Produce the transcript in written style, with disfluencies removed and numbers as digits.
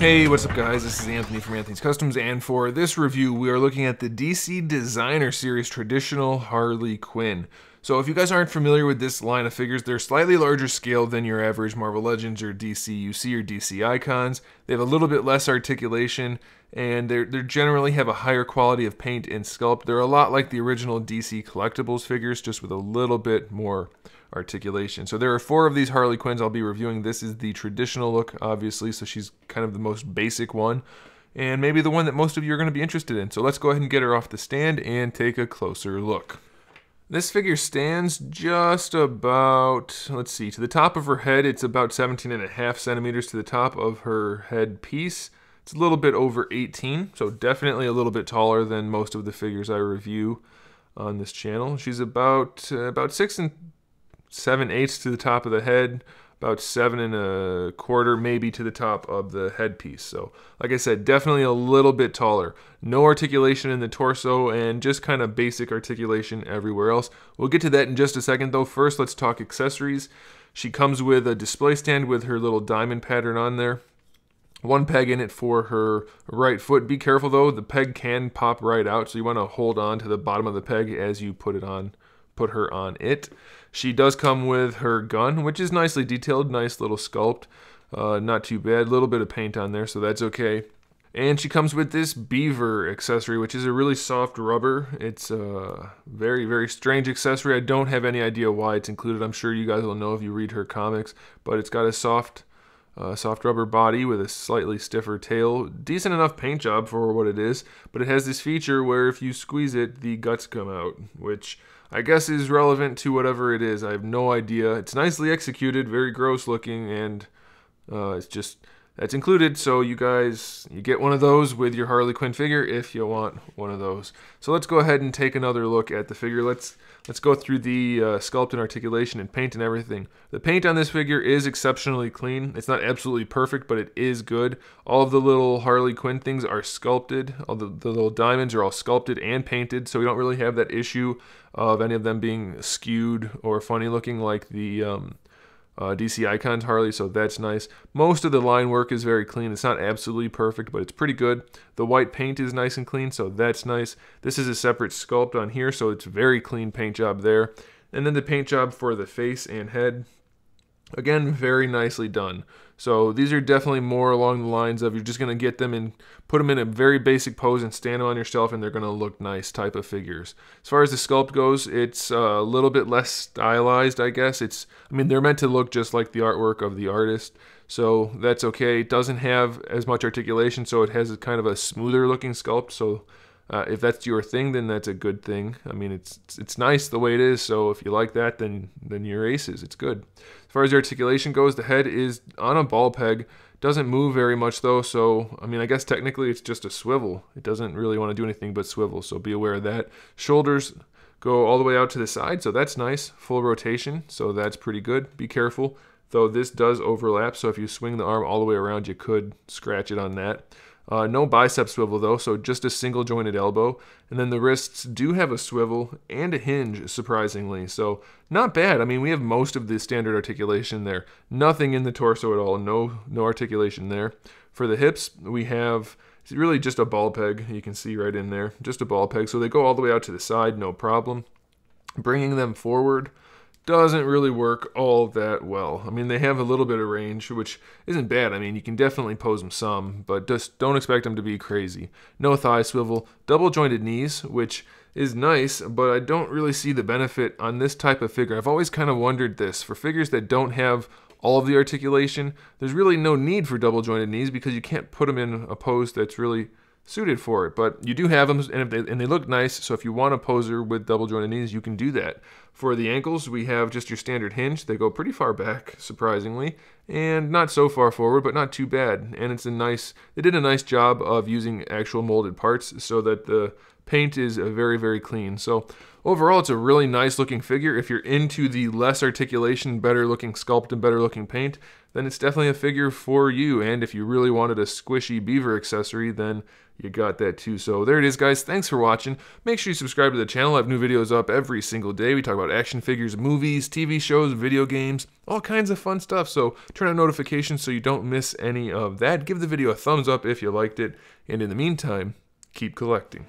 Hey, what's up guys? This is Anthony from Anthony's Customs, and for this review we are looking at the DC Designer Series Traditional Harley Quinn. So if you guys aren't familiar with this line of figures, they're slightly larger scale than your average Marvel Legends or DC UC or DC Icons. They have a little bit less articulation, and they generally have a higher quality of paint and sculpt. They're a lot like the original DC Collectibles figures, just with a little bit more articulation. So there are 4 of these Harley Quinns I'll be reviewing. This is the traditional look, obviously, so she's kind of the most basic one, and maybe the one that most of you are going to be interested in. So let's go ahead and get her off the stand and take a closer look. This figure stands just about, let's see, to the top of her head, it's about 17.5 centimeters to the top of her head piece. It's a little bit over 18, so definitely a little bit taller than most of the figures I review on this channel. She's about 6 7/8 to the top of the head, about 7 1/4 maybe to the top of the headpiece. So like I said, definitely a little bit taller. No articulation in the torso and just kind of basic articulation everywhere else. We'll get to that in just a second though. First, let's talk accessories. She comes with a display stand with her little diamond pattern on there. 1 peg in it for her right foot. Be careful though, the peg can pop right out, so you want to hold on to the bottom of the peg as you put her on it. She does come with her gun, which is nicely detailed, nice little sculpt. Not too bad, a little bit of paint on there, so that's okay. And she comes with this beaver accessory, which is a really soft rubber. It's a very, very strange accessory. I don't have any idea why it's included. I'm sure you guys will know if you read her comics, but it's got a soft rubber body with a slightly stiffer tail. Decent enough paint job for what it is, but it has this feature where if you squeeze it, the guts come out, which I guess is relevant to whatever it is. I have no idea. It's nicely executed, very gross looking, and that's included. So you get one of those with your Harley Quinn figure if you want one of those. So let's go ahead and take another look at the figure. Let's go through the sculpt and articulation and paint and everything. The paint on this figure is exceptionally clean. It's not absolutely perfect, but it is good. All of the little Harley Quinn things are sculpted. All the little diamonds are all sculpted and painted, so we don't really have that issue of any of them being skewed or funny looking like the DC Icons Harley, so that's nice. Most of the line work is very clean. It's not absolutely perfect, but it's pretty good. The white paint is nice and clean, so that's nice. This is a separate sculpt on here, so it's very clean paint job there. And then the paint job for the face and head, again, very nicely done. So these are definitely more along the lines of you're just going to get them and put them in a very basic pose and stand them on your shelf and they're going to look nice type of figures. As far as the sculpt goes, it's a little bit less stylized, I guess. I mean, they're meant to look just like the artwork of the artist, so that's okay. It doesn't have as much articulation, so it has a kind of a smoother looking sculpt. So if that's your thing, then that's a good thing. I mean, it's nice the way it is, so if you like that, then you're aces. It's good. As far as the articulation goes, the head is on a ball peg. Doesn't move very much though, so I mean, I guess technically it's just a swivel. It doesn't really want to do anything but swivel, so be aware of that. Shoulders go all the way out to the side, so that's nice. Full rotation, so that's pretty good. Be careful, though this does overlap, so if you swing the arm all the way around, you could scratch it on that. No bicep swivel though, so just a single jointed elbow. And then the wrists do have a swivel and a hinge, surprisingly. So not bad. I mean, we have most of the standard articulation there. Nothing in the torso at all. No articulation there. For the hips, we have really just a ball peg. You can see right in there. Just a ball peg. So they go all the way out to the side, no problem. Bringing them forward doesn't really work all that well. I mean, they have a little bit of range, which isn't bad. I mean, you can definitely pose them some, but just don't expect them to be crazy. No thigh swivel, double jointed knees, which is nice, but I don't really see the benefit on this type of figure. I've always kind of wondered this. For figures that don't have all of the articulation, there's really no need for double jointed knees because you can't put them in a pose that's really suited for it, but you do have them, and they look nice, so if you want a poser with double jointed knees, you can do that. For the ankles, we have just your standard hinge. They go pretty far back, surprisingly, and not so far forward, but not too bad. And they did a nice job of using actual molded parts so that the paint is very, very clean. So overall, it's a really nice looking figure. If you're into the less articulation, better looking sculpt and better looking paint, then it's definitely a figure for you. And if you really wanted a squishy beaver accessory, then you got that too. So there it is, guys. Thanks for watching. Make sure you subscribe to the channel. I have new videos up every single day. We talk about action figures, movies, TV shows, video games, all kinds of fun stuff. So turn on notifications so you don't miss any of that. Give the video a thumbs up if you liked it. And in the meantime, keep collecting.